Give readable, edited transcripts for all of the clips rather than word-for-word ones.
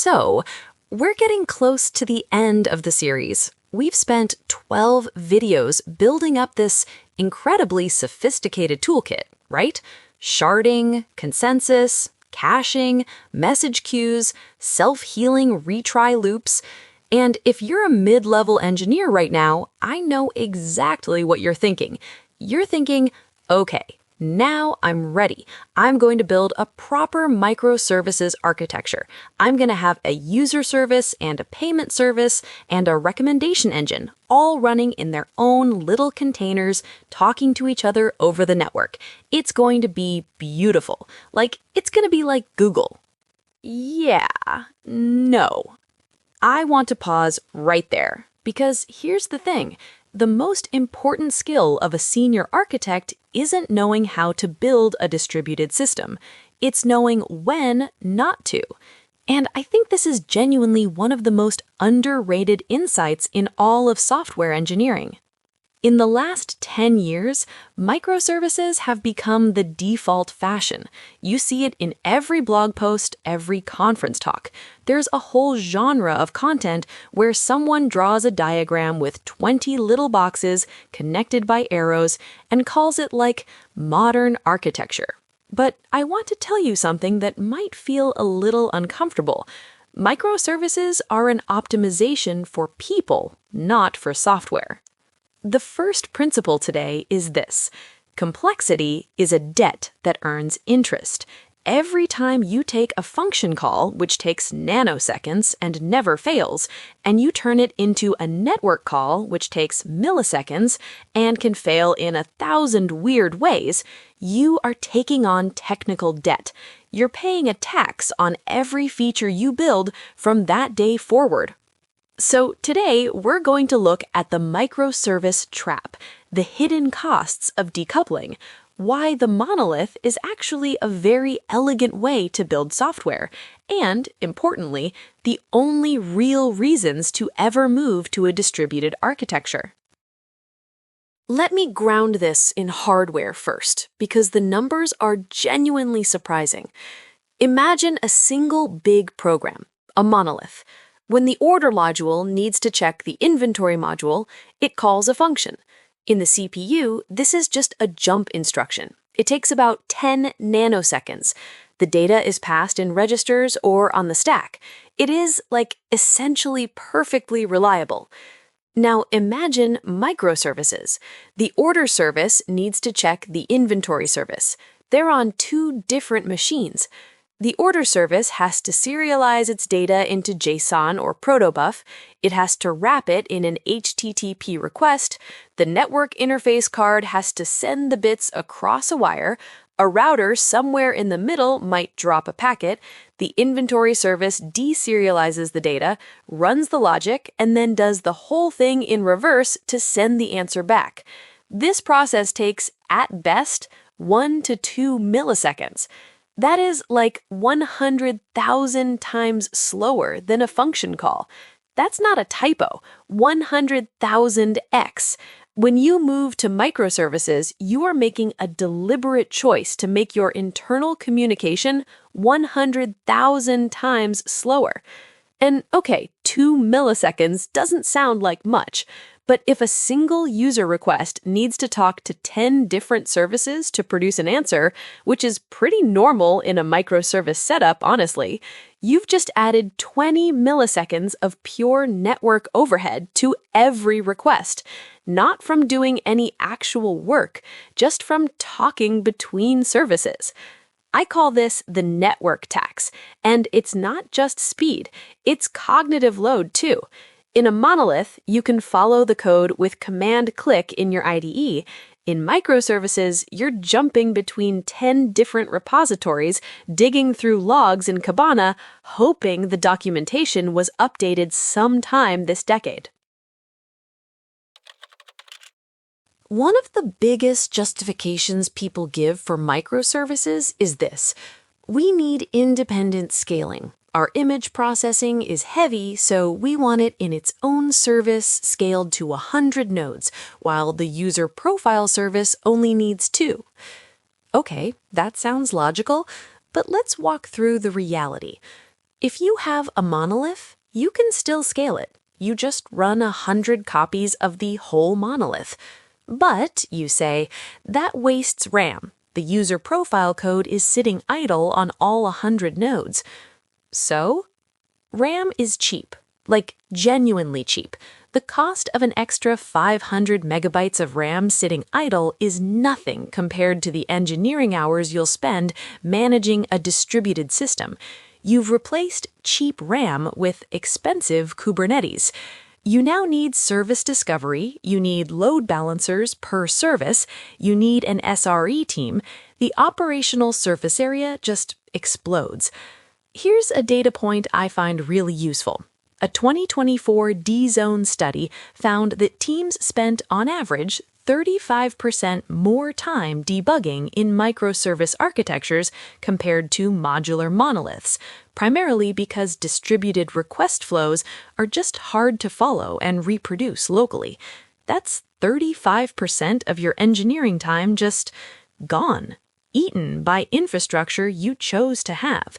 So, we're getting close to the end of the series. We've spent 12 videos building up this incredibly sophisticated toolkit, right? Sharding, consensus, caching, message queues, self-healing retry loops. And if you're a mid-level engineer right now, I know exactly what you're thinking. You're thinking, okay, now I'm ready. I'm going to build a proper microservices architecture. I'm going to have a user service and a payment service and a recommendation engine, all running in their own little containers, talking to each other over the network. It's going to be beautiful. It's going to be like Google. Yeah, no. I want to pause right there, because here's the thing. The most important skill of a senior architect isn't knowing how to build a distributed system. It's knowing when not to. And I think this is genuinely one of the most underrated insights in all of software engineering. In the last 10 years, microservices have become the default fashion. You see it in every blog post, every conference talk. There's a whole genre of content where someone draws a diagram with 20 little boxes connected by arrows and calls it modern architecture. But I want to tell you something that might feel a little uncomfortable. Microservices are an optimization for people, not for software. The first principle today is this: complexity is a debt that earns interest. Every time you take a function call, which takes nanoseconds and never fails, and you turn it into a network call, which takes milliseconds and can fail in 1,000 weird ways, you are taking on technical debt. You're paying a tax on every feature you build from that day forward. So today, we're going to look at the microservice trap, the hidden costs of decoupling, why the monolith is actually a very elegant way to build software, and, importantly, the only real reasons to ever move to a distributed architecture. Let me ground this in hardware first, because the numbers are genuinely surprising. Imagine a single big program, a monolith. When the order module needs to check the inventory module, it calls a function. In the CPU, this is just a jump instruction. It takes about 10 nanoseconds. The data is passed in registers or on the stack. It is, essentially perfectly reliable. Now imagine microservices. The order service needs to check the inventory service. They're on two different machines. The order service has to serialize its data into JSON or protobuf. It has to wrap it in an HTTP request. The network interface card has to send the bits across a wire. A router somewhere in the middle might drop a packet. The inventory service deserializes the data, runs the logic, and then does the whole thing in reverse to send the answer back. This process takes, at best, 1 to 2 milliseconds. That is 100,000 times slower than a function call. That's not a typo, 100,000x. When you move to microservices, you are making a deliberate choice to make your internal communication 100,000 times slower. And okay, 2 milliseconds doesn't sound like much, but if a single user request needs to talk to 10 different services to produce an answer, which is pretty normal in a microservice setup, honestly, you've just added 20 milliseconds of pure network overhead to every request, not from doing any actual work, just from talking between services. I call this the network tax, and it's not just speed, it's cognitive load too. In a monolith, you can follow the code with command-click in your IDE. In microservices, you're jumping between 10 different repositories, digging through logs in Kibana, hoping the documentation was updated sometime this decade. One of the biggest justifications people give for microservices is this: we need independent scaling. Our image processing is heavy, so we want it in its own service scaled to 100 nodes, while the user profile service only needs 2. Okay, that sounds logical, but let's walk through the reality. If you have a monolith, you can still scale it. You just run 100 copies of the whole monolith. But, you say, that wastes RAM. The user profile code is sitting idle on all 100 nodes. So, RAM is cheap, like genuinely cheap. The cost of an extra 500 megabytes of RAM sitting idle is nothing compared to the engineering hours you'll spend managing a distributed system. You've replaced cheap RAM with expensive Kubernetes. You now need service discovery, you need load balancers per service, you need an SRE team. The operational surface area just explodes. Here's a data point I find really useful. A 2024 D-Zone study found that teams spent, on average, 35% more time debugging in microservice architectures compared to modular monoliths, primarily because distributed request flows are just hard to follow and reproduce locally. That's 35% of your engineering time just gone, eaten by infrastructure you chose to have.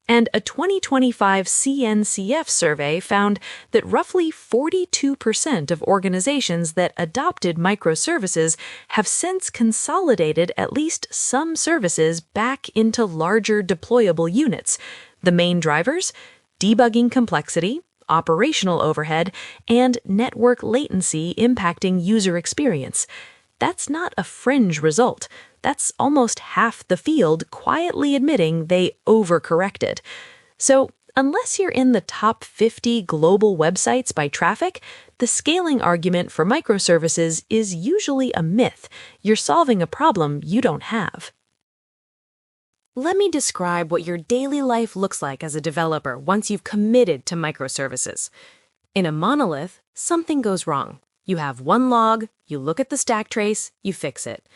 And a 2025 CNCF survey found that roughly 42% of organizations that adopted microservices have since consolidated at least some services back into larger deployable units. The main drivers? Debugging complexity, operational overhead, and network latency impacting user experience. That's not a fringe result. That's almost half the field quietly admitting they overcorrected. So, unless you're in the top 50 global websites by traffic, the scaling argument for microservices is usually a myth. You're solving a problem you don't have. Let me describe what your daily life looks like as a developer once you've committed to microservices. In a monolith, something goes wrong. You have one log, you look at the stack trace, you fix it.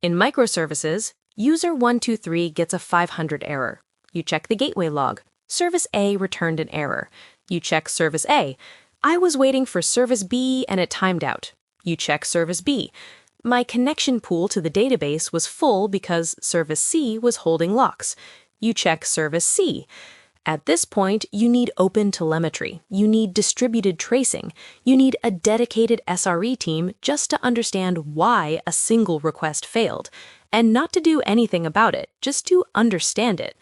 In microservices, user 123 gets a 500 error. You check the gateway log. Service A returned an error. You check service A. I was waiting for service B and it timed out. You check service B. My connection pool to the database was full because service C was holding locks. You check service C. At this point, you need open telemetry. You need distributed tracing. You need a dedicated SRE team just to understand why a single request failed, and not to do anything about it, just to understand it.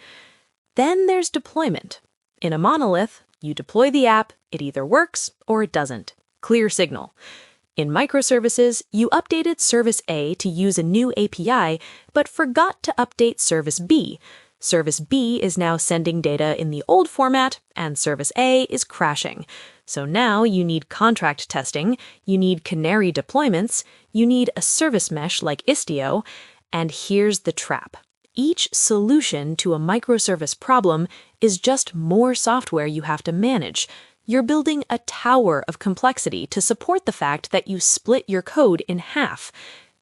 Then there's deployment. In a monolith, you deploy the app, it either works or it doesn't. Clear signal. In microservices, you updated service A to use a new API, but forgot to update service B. Service B is now sending data in the old format, and Service A is crashing. So now you need contract testing, you need canary deployments, you need a service mesh like Istio, and here's the trap. Each solution to a microservice problem is just more software you have to manage. You're building a tower of complexity to support the fact that you split your code in half.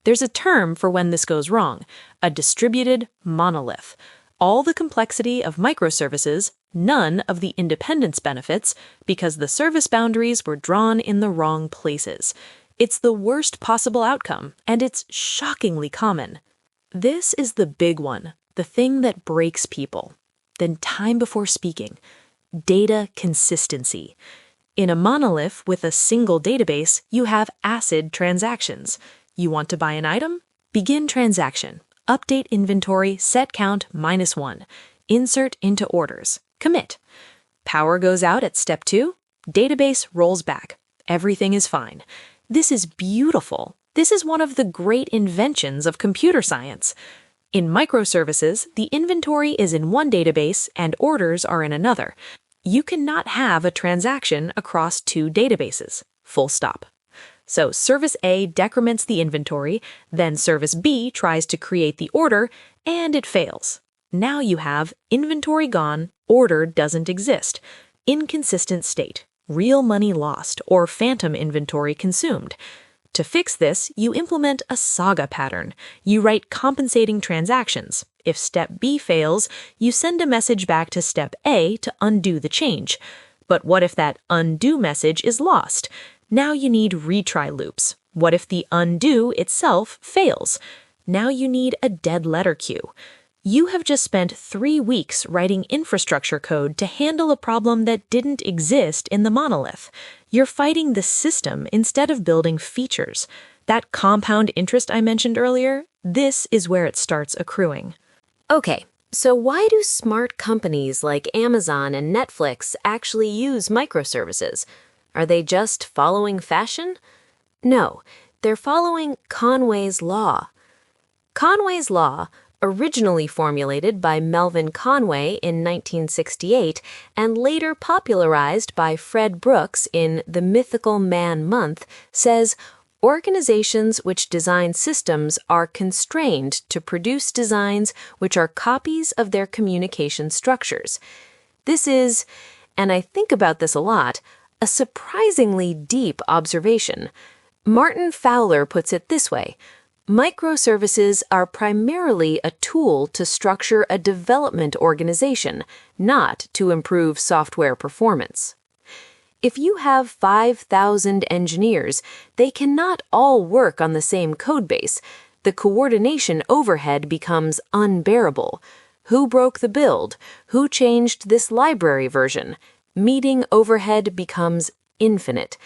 There's a term for when this goes wrong, a distributed monolith. All the complexity of microservices, none of the independence benefits, because the service boundaries were drawn in the wrong places. It's the worst possible outcome, and it's shockingly common. This is the big one, the thing that breaks people. Then time before speaking. Data consistency. In a monolith with a single database, you have ACID transactions. You want to buy an item? Begin transaction. Update inventory, set count -1. Insert into orders. Commit. Power goes out at step 2. Database rolls back. Everything is fine. This is beautiful. This is one of the great inventions of computer science. In microservices, the inventory is in one database and orders are in another. You cannot have a transaction across two databases. Full stop. So Service A decrements the inventory, then Service B tries to create the order, and it fails. Now you have inventory gone, order doesn't exist, inconsistent state, real money lost, or phantom inventory consumed. To fix this, you implement a saga pattern. You write compensating transactions. If step B fails, you send a message back to step A to undo the change. But what if that undo message is lost? Now you need retry loops. What if the undo itself fails? Now you need a dead letter queue. You have just spent 3 weeks writing infrastructure code to handle a problem that didn't exist in the monolith. You're fighting the system instead of building features. That compound interest I mentioned earlier, this is where it starts accruing. Okay, so why do smart companies like Amazon and Netflix actually use microservices? Are they just following fashion? No, they're following Conway's law. Conway's law, originally formulated by Melvin Conway in 1968 and later popularized by Fred Brooks in The Mythical Man Month, says organizations which design systems are constrained to produce designs which are copies of their communication structures. This is, and I think about this a lot, a surprisingly deep observation. Martin Fowler puts it this way: microservices are primarily a tool to structure a development organization, not to improve software performance. If you have 5,000 engineers, they cannot all work on the same codebase. The coordination overhead becomes unbearable. Who broke the build? Who changed this library version? Meeting overhead becomes infinite.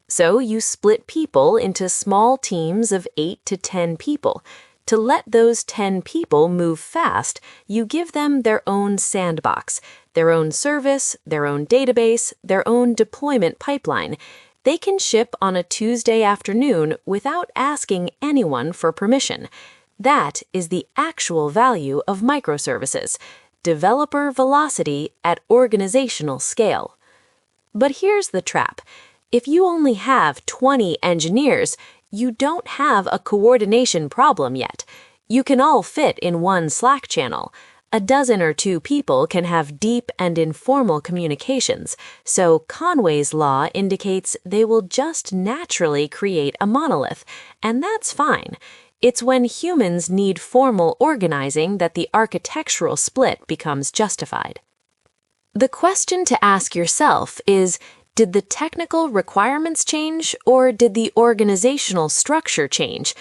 So you split people into small teams of 8 to 10 people. To let those 10 people move fast, you give them their own sandbox, their own service, their own database, their own deployment pipeline. They can ship on a Tuesday afternoon without asking anyone for permission. That is the actual value of microservices: developer velocity at organizational scale. But here's the trap. If you only have 20 engineers, you don't have a coordination problem yet. You can all fit in one Slack channel. A dozen or two people can have deep and informal communications, so Conway's law indicates they will just naturally create a monolith, and that's fine. It's when humans need formal organizing that the architectural split becomes justified. The question to ask yourself is, did the technical requirements change, or did the organizational structure change?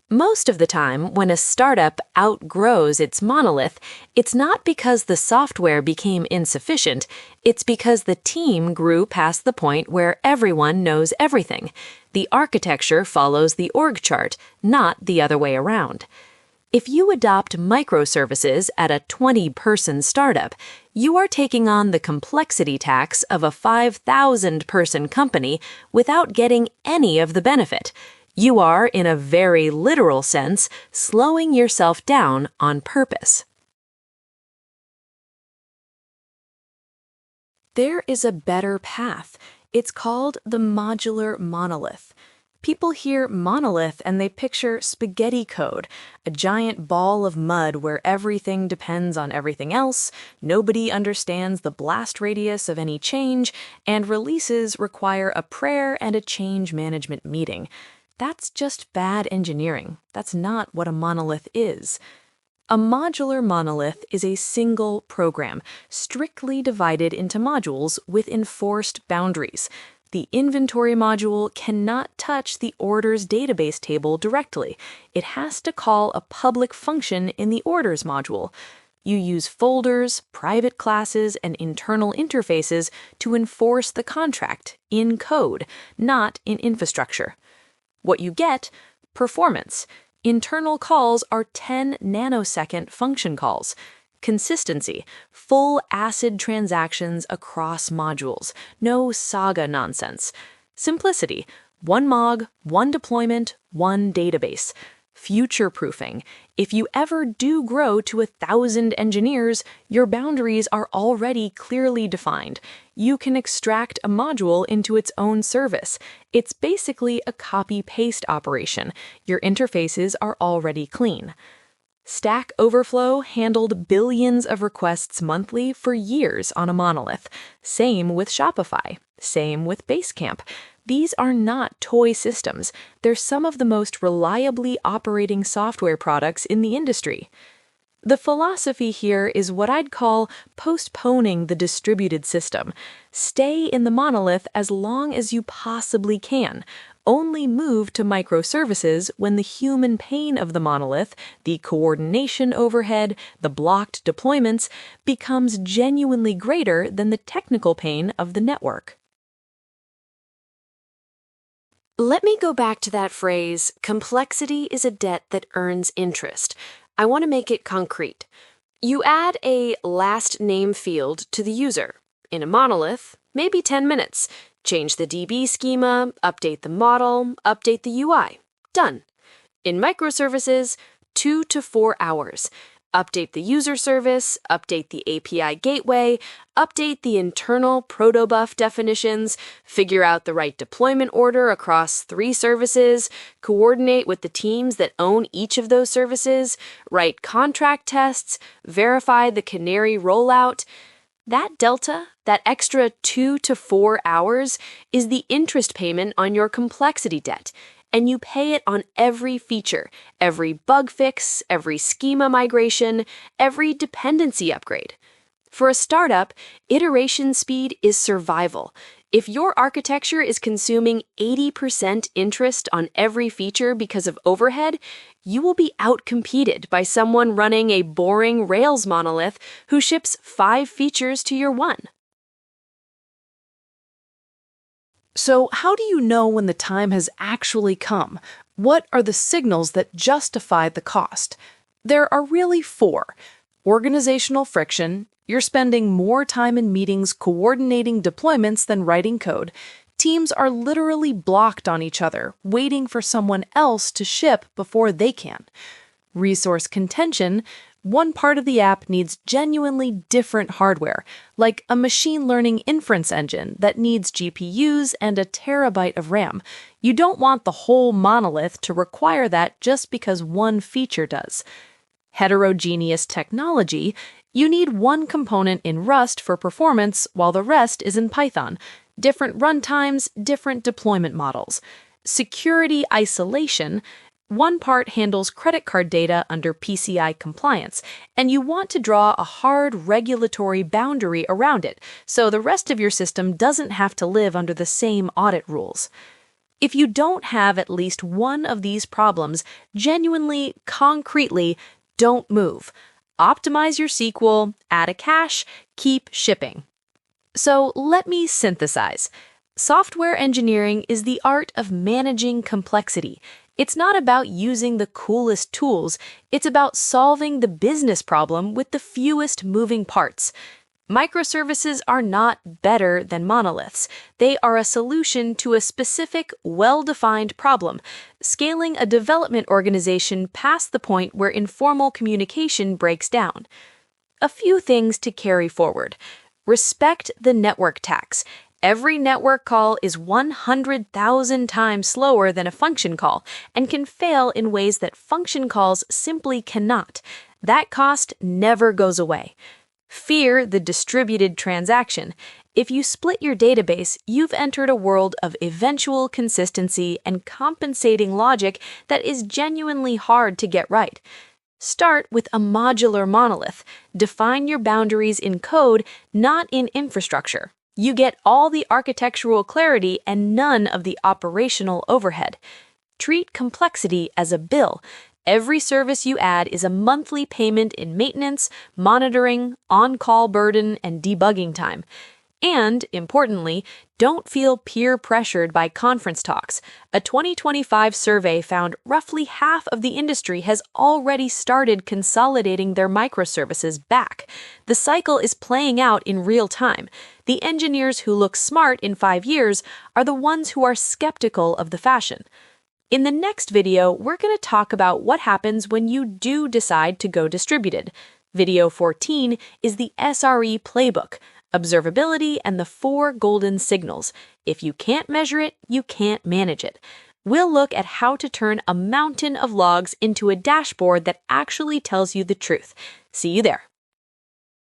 Most of the time, when a startup outgrows its monolith, it's not because the software became insufficient, it's because the team grew past the point where everyone knows everything. The architecture follows the org chart, not the other way around. If you adopt microservices at a 20-person startup, you are taking on the complexity tax of a 5,000-person company without getting any of the benefit. You are, in a very literal sense, slowing yourself down on purpose. There is a better path. It's called the modular monolith. People hear monolith and they picture spaghetti code, a giant ball of mud where everything depends on everything else, nobody understands the blast radius of any change, and releases require a prayer and a change management meeting. That's just bad engineering. That's not what a monolith is. A modular monolith is a single program, strictly divided into modules with enforced boundaries. The inventory module cannot touch the orders database table directly. It has to call a public function in the orders module. You use folders, private classes, and internal interfaces to enforce the contract in code, not in infrastructure. What you get? Performance. Internal calls are 10 nanosecond function calls. Consistency, full ACID transactions across modules, no Saga nonsense. Simplicity, one MOG, one deployment, one database. Future-proofing, if you ever do grow to 1,000 engineers, your boundaries are already clearly defined. You can extract a module into its own service. It's basically a copy-paste operation. Your interfaces are already clean. Stack Overflow handled billions of requests monthly for years on a monolith. Same with Shopify. Same with Basecamp. These are not toy systems. They're some of the most reliably operating software products in the industry. The philosophy here is what I'd call postponing the distributed system. Stay in the monolith as long as you possibly can. only move to microservices when the human pain of the monolith, the coordination overhead, the blocked deployments, becomes genuinely greater than the technical pain of the network. Let me go back to that phrase, complexity is a debt that earns interest. I want to make it concrete. You add a last name field to the user. In a monolith, maybe 10 minutes. Change the DB schema, update the model, update the UI. Done. In microservices, 2 to 4 hours. Update the user service, update the API gateway, update the internal protobuf definitions, figure out the right deployment order across 3 services, coordinate with the teams that own each of those services, write contract tests, verify the canary rollout. That delta, that extra 2 to 4 hours, is the interest payment on your complexity debt. And you pay it on every feature, every bug fix, every schema migration, every dependency upgrade. For a startup, iteration speed is survival. If your architecture is consuming 80% interest on every feature because of overhead, you will be outcompeted by someone running a boring Rails monolith who ships 5 features to your 1. So how do you know when the time has actually come? What are the signals that justify the cost? There are really 4. Organizational friction. You're spending more time in meetings coordinating deployments than writing code. Teams are literally blocked on each other, waiting for someone else to ship before they can. Resource contention. One part of the app needs genuinely different hardware, like a machine learning inference engine that needs GPUs and a terabyte of RAM. You don't want the whole monolith to require that just because one feature does. Heterogeneous technology. You need one component in Rust for performance while the rest is in Python. Different runtimes, different deployment models. Security isolation. One part handles credit card data under PCI compliance, and you want to draw a hard regulatory boundary around it so the rest of your system doesn't have to live under the same audit rules. If you don't have at least one of these problems, genuinely, concretely, don't move. Optimize your SQL, add a cache, keep shipping. So let me synthesize. Software engineering is the art of managing complexity. It's not about using the coolest tools, it's about solving the business problem with the fewest moving parts. Microservices are not better than monoliths. They are a solution to a specific, well-defined problem, scaling a development organization past the point where informal communication breaks down. A few things to carry forward. Respect the network tax. Every network call is 100,000 times slower than a function call and can fail in ways that function calls simply cannot. That cost never goes away. Fear the distributed transaction. If you split your database, you've entered a world of eventual consistency and compensating logic that is genuinely hard to get right. Start with a modular monolith. Define your boundaries in code, not in infrastructure. You get all the architectural clarity and none of the operational overhead. Treat complexity as a bill. Every service you add is a monthly payment in maintenance, monitoring, on-call burden, and debugging time. And, importantly, don't feel peer pressured by conference talks. A 2025 survey found roughly half of the industry has already started consolidating their microservices back. The cycle is playing out in real time. The engineers who look smart in 5 years are the ones who are skeptical of the fashion. In the next video, we're going to talk about what happens when you do decide to go distributed. Video 14 is the SRE playbook. Observability and the 4 golden signals. If you can't measure it, you can't manage it. We'll look at how to turn a mountain of logs into a dashboard that actually tells you the truth. See you there.